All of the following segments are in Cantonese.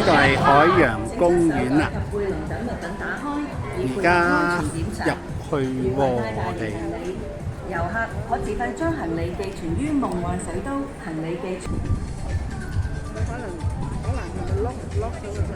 度係海洋公園啦，而家入去喎，我哋遊客可自費將行李寄存於夢幻水都行李寄存。可能係咪 lock 咗個掣？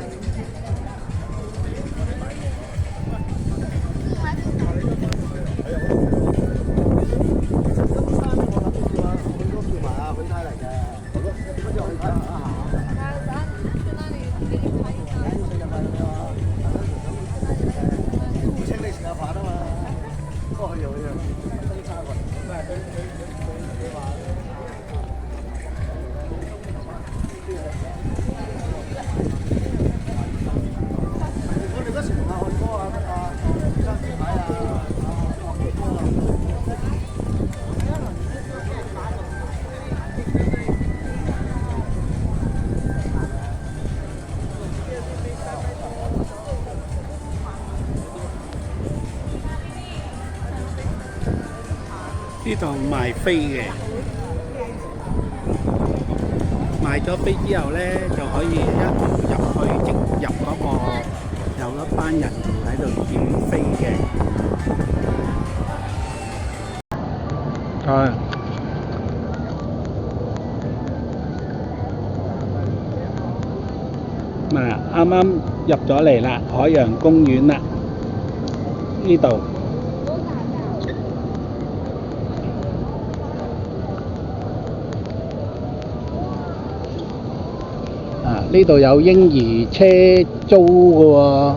呢度賣飛嘅，賣咗飛之後咧，就可以一入去直入嗰個有一班人喺度點飛嘅。嗱，啱啱入咗嚟啦，海洋公園啦，呢度。呢度有嬰兒車租嘅喎。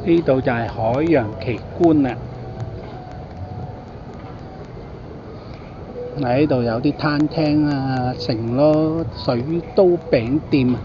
呢度就係海洋奇觀啦。嗱，呢度有啲餐廳啊，成咯水都餅店。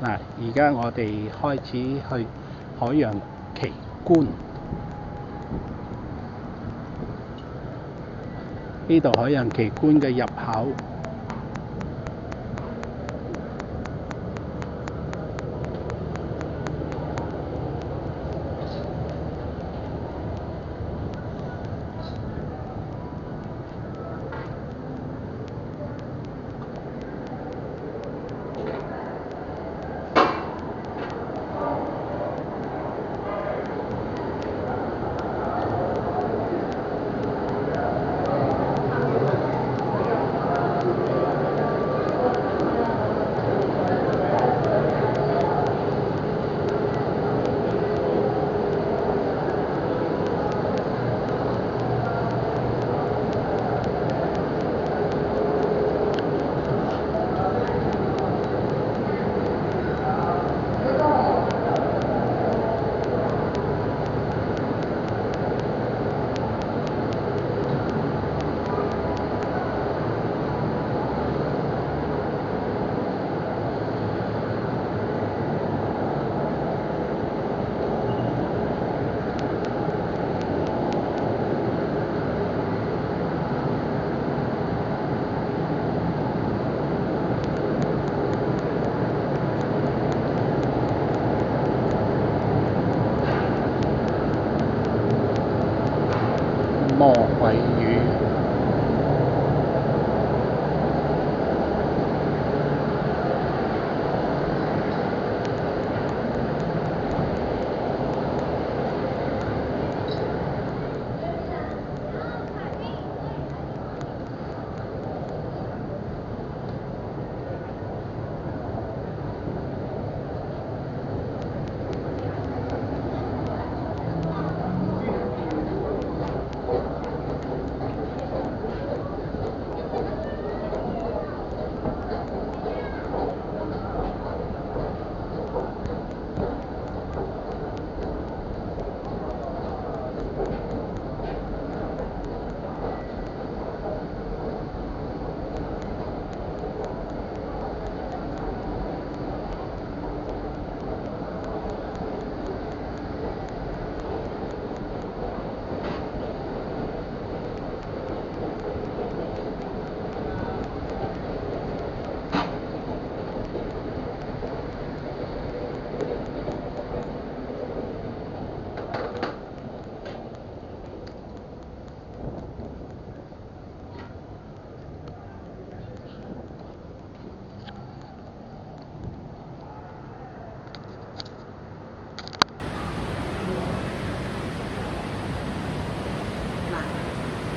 嗱，而家我哋開始去海洋奇觀。呢度海洋奇觀嘅入口。鮭魚。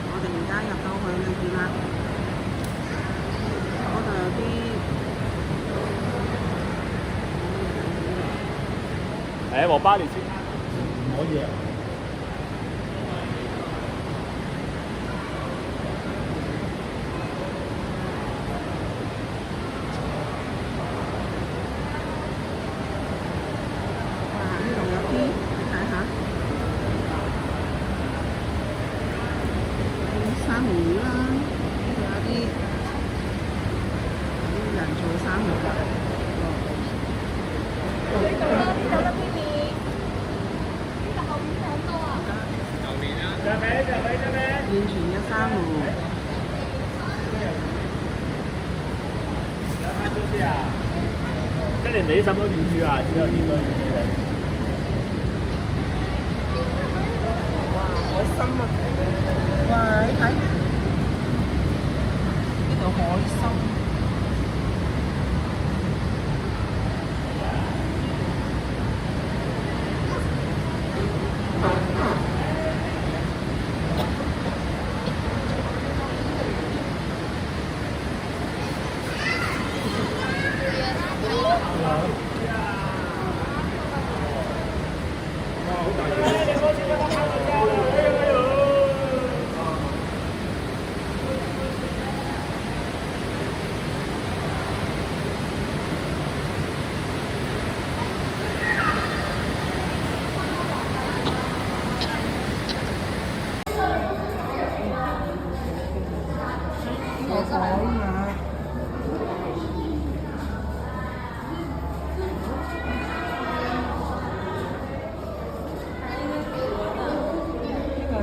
我哋而家入到去裏邊啦，嗰度有啲我包你先。唔可以啊！哇！呢度有啲，你睇下，有珊瑚魚啦，呢度有啲人造珊瑚㗎。現存嘅珊瑚，今年沒什麼魚啊，只有呢個魚。哇！海參啊！哇！你睇呢度海參。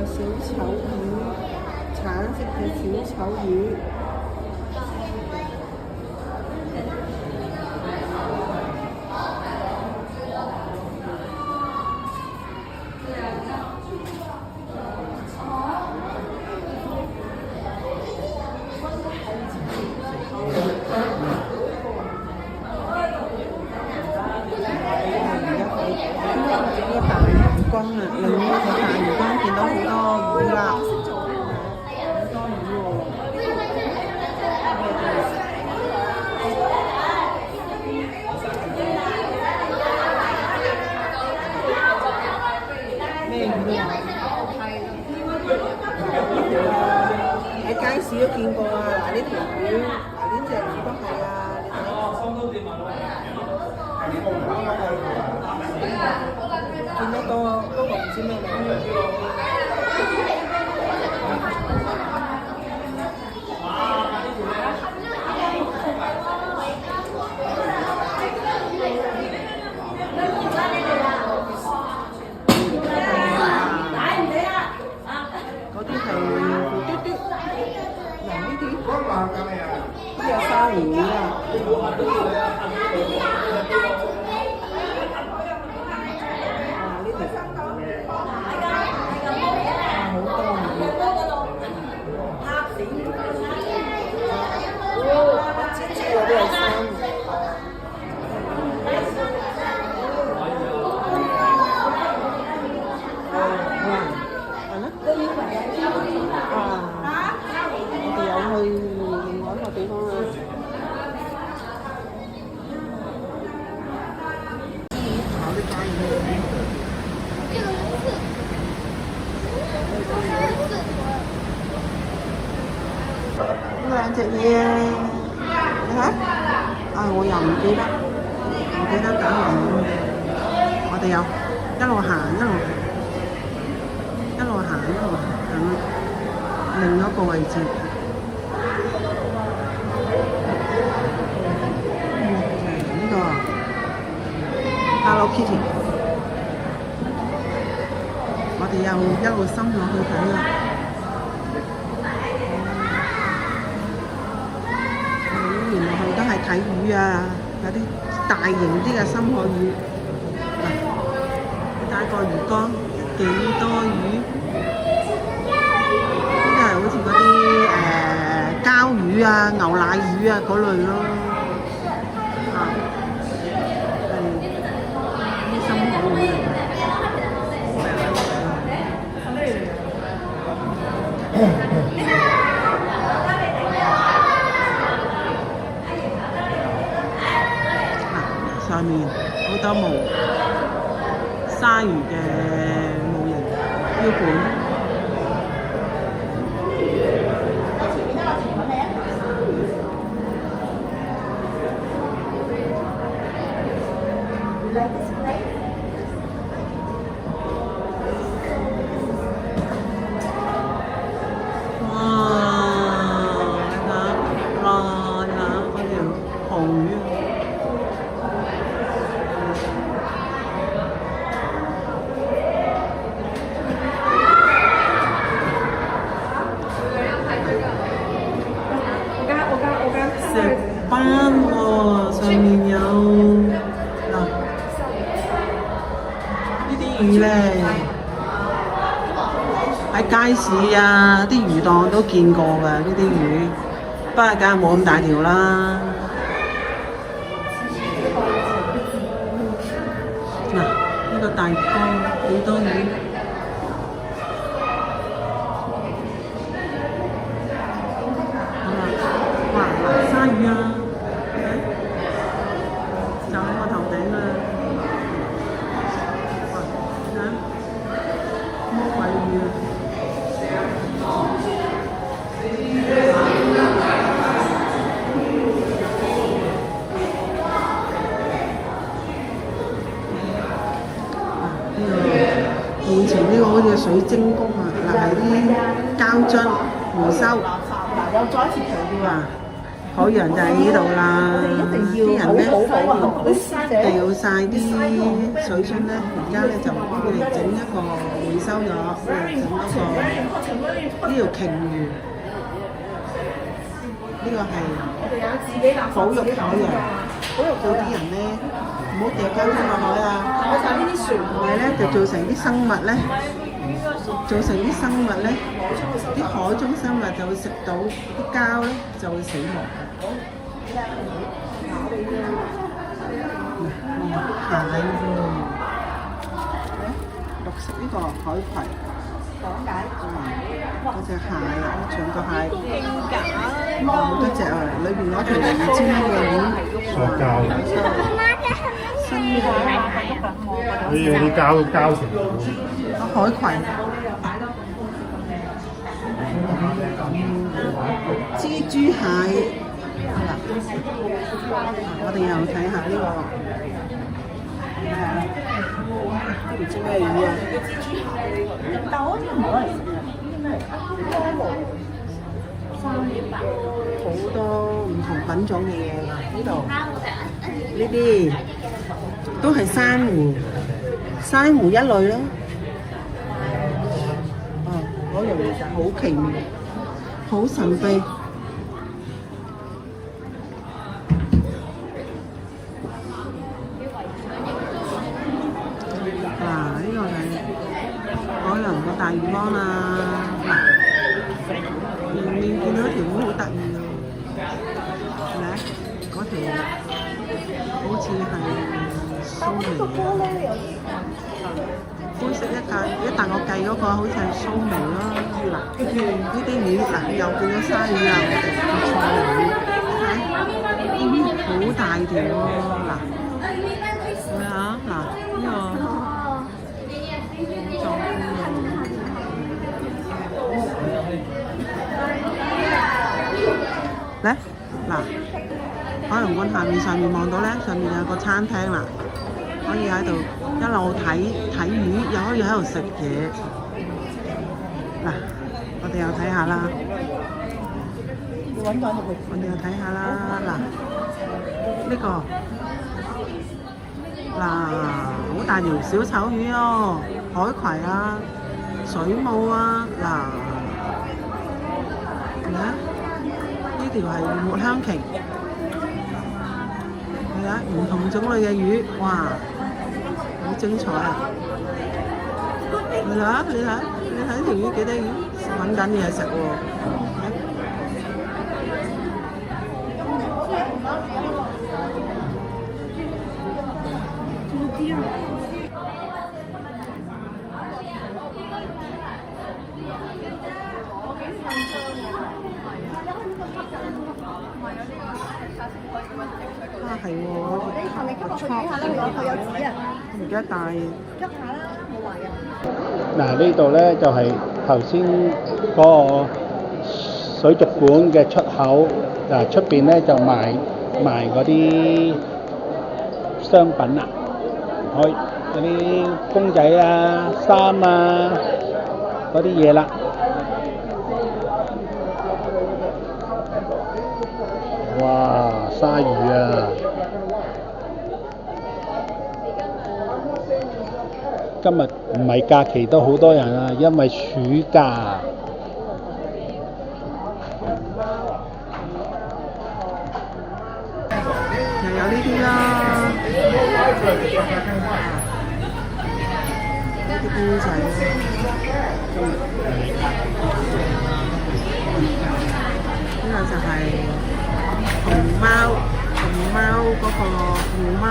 小丑魚，橙色嘅小丑魚。呢個大魚缸啊，另一個大魚缸見到好多魚啦，好多魚喎。咩魚啊？喺街市都見過啊！嗱，呢條魚，嗱呢隻魚都係啊！見得多，不過唔知咩名。嗰啲係嘟嘟，嗱呢啲都有珊瑚魚啊！隻嘢，你睇，我又唔記得揀完。我哋又一路行另一個位置。呢個 Hello Kitty， 我哋又一路深落去睇啦。原來佢都係睇魚啊，有啲大型啲嘅深海魚。你睇個魚缸幾多魚？呢啲係好似嗰啲膠魚啊、牛奶魚啊嗰類咯。啲深海魚嚟嘅。上面好多毛鯊魚嘅模型標本。上面有嗱呢啲魚咧，喺街市啊啲魚檔都見過㗎呢啲魚，不過梗係冇咁大條啦。嗱呢個大缸幾多魚？好啦，哇鯊魚啊！就喺我頭頂啊！哇，睇下魔鬼魚啊！面前呢個好似水晶宮啊，嗱係啲膠樽回收。又再一次強調啊！海洋就喺呢度啦，啲人咧掉晒啲水樽咧，而家咧就佢哋整一個回收咗，整一個呢條鯨魚，呢個係保育海洋，保育到啲人咧唔好掉膠樽落海啊，唔係咧就造成啲生物咧。啲海中生物就會食到啲膠咧，就會死亡。蟹喎，綠色呢個海葵，嗰隻蟹啊，長腳蟹，好多隻啊，裏邊攞條唔知乜嘢魚，塑膠嘅，新嘅，呢啲膠成海葵。蜘蛛蟹，嗱，我哋又睇下呢個，唔知咩魚啊？但我好似唔攞嚟食，好多唔同品種嘅嘢㗎，呢度呢啲都係珊瑚一類咯。嗰樣嘢就好奇妙，好神秘。呢個係海洋個大魚缸啦。前面見到條魚好得意喎，係咪？嗰條好似係蘇眉。灰色一啖我計嗰個好似係蘇眉咯。嗱，呢啲魚嗱又變咗鯊魚啊！我哋唔錯嘅魚，睇好大條喎。嗱，係咪啊？嗱，呢個壯觀啊！從個上面望到咧，上面有個餐廳啦，可以喺度一路睇魚，又可以喺度食嘢。嗱，我哋又睇下啦。我哋又睇下啦。嗱，呢個嗱好大條小丑魚哦，海葵啊，水母啊，嗱，你睇呢條係抹香鯨，係啊，唔同種類嘅魚，哇，好精彩啊！你睇條魚幾得意，揾緊嘢食喎。啊，係喎，你求其吸落去睇下啦，佢有紙啊，唔記得帶。吸下啦，冇壞嘅。嗱，呢度咧就係頭先嗰個水族館嘅出口，嗱出邊咧就賣嗰啲商品啦，可以嗰啲公仔啊、衫啊嗰啲嘢啦。哇！鯊魚啊！今日唔係假期都好多人啊，因為暑假。又有呢啲啦，呢啲公仔，呢個就係熊貓嗰個熊貓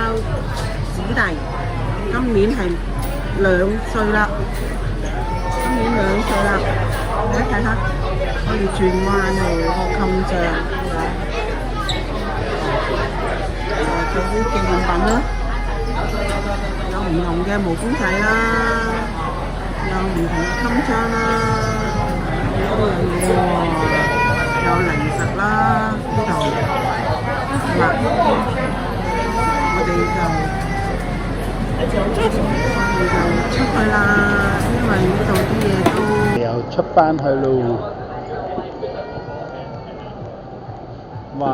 子弟，今年係2歲啦，你睇下，可以轉彎喎，個襟章，就係啲紀念品啦，有唔同嘅毛公仔啦，有唔同嘅襟章啦，好多樣嘢喎，有零食啦，呢度，嗱，我哋就出去啦，因為呢度啲嘢都又出返去咯。哇，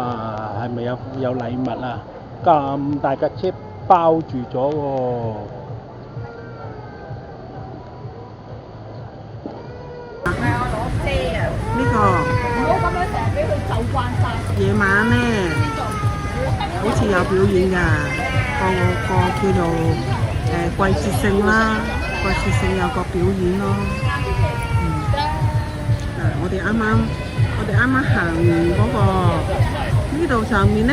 係咪有禮物啊？咁大架車包住咗喎。呢個夜晚咧，好似有表演㗎，個叫做季節性啦，季節性有個表演咯。嗱，我哋啱啱行完嗰個呢度上面咧，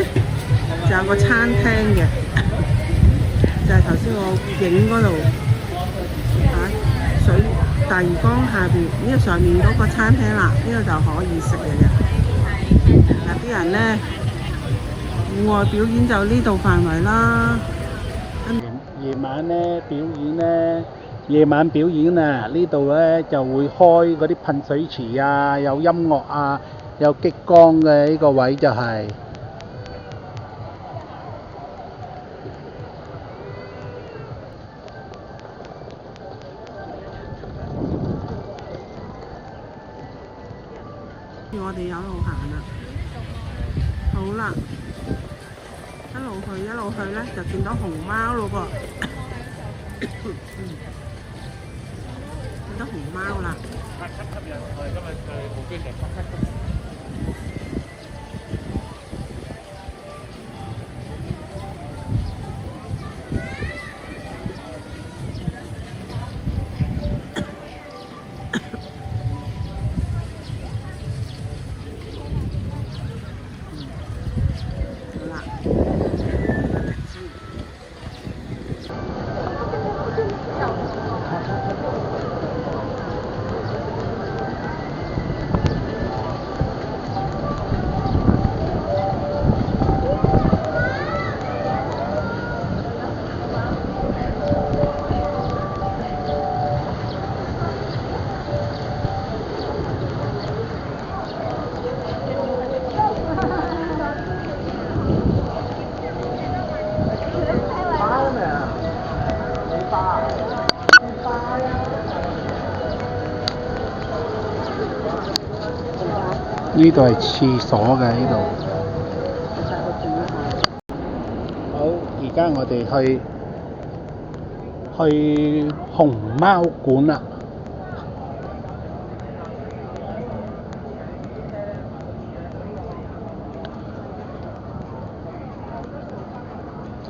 就有個餐廳嘅，就係頭先我影嗰度水大魚缸下邊呢個上面嗰個餐廳啦，呢度就可以食嘅啫。嗱，啲人咧戶外表演就呢度範圍啦。夜晚表演啊！呢度咧就會開嗰啲噴水池啊，有音樂啊，有激光嘅呢個位就係。我哋有路行啦，好啦，一路去咧就見到熊貓咯噃，見到熊貓啦。呢度係廁所嘅呢度。好，而家我哋去熊貓館啦。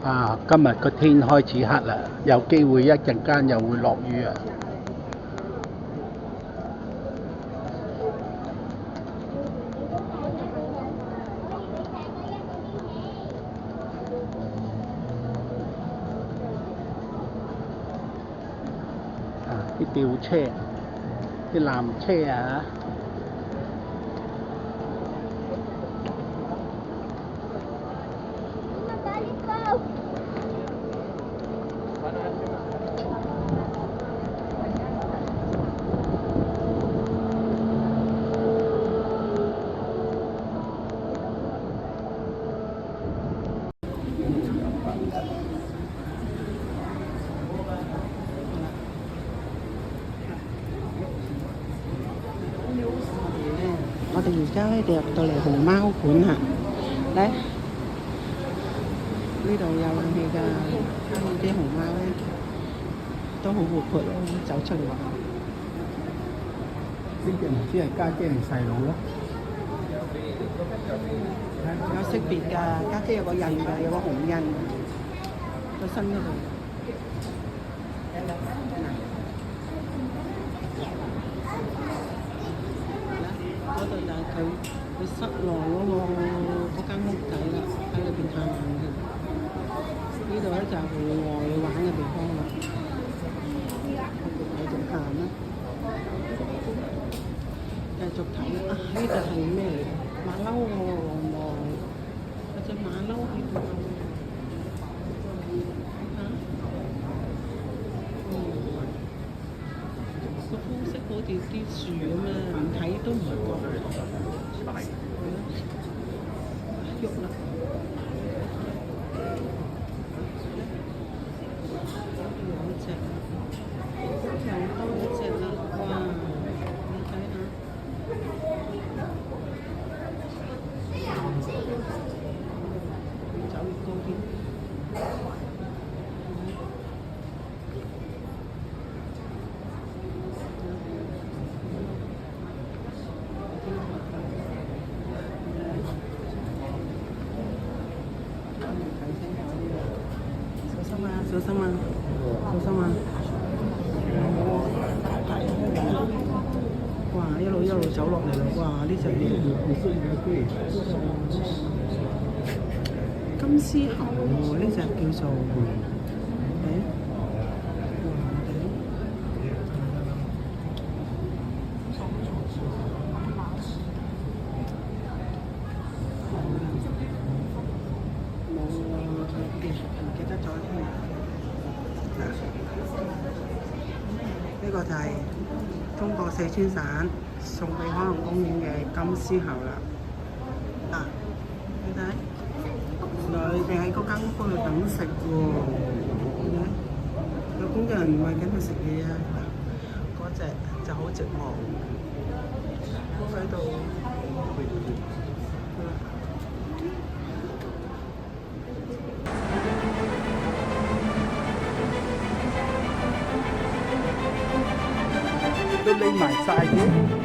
啊！今日個天開始黑啦，有機會一陣間又會落雨啊！啲吊車、啲纜車啊！我哋而家咧就入到嚟熊貓館啦，嚟呢度有冷氣㗎，香港啲熊貓咧都好活潑咯，走出嚟玩。呢隻唔知係家姐定細佬咧？有識別㗎，家姐有個印㗎，有個紅印，個身嗰度。嗰度就係佢室內嗰間屋仔啦，喺裏邊探險嘅。呢度咧就係戶外玩嘅地方啦，繼續行啦，繼續睇啊！呢度係咩嚟？馬騮喎，望有隻馬騮喺度。個膚色好似啲樹咁樣，唔睇都唔覺。喐啦！兩隻，又多一隻啦！哇！你睇下，越走越高添。小心啊！小心啊！哇！一路走落嚟啦！哇！呢隻金絲猴喎，呢隻叫做唔記得咗添。呢個就係中國四川省送俾海洋公園嘅金絲猴啦。嗱，你睇，佢哋喺嗰間屋嗰度等食喎。有工作人員餵緊佢食嘢啊。嗰隻就好寂寞，喺度。都匿埋晒嘅。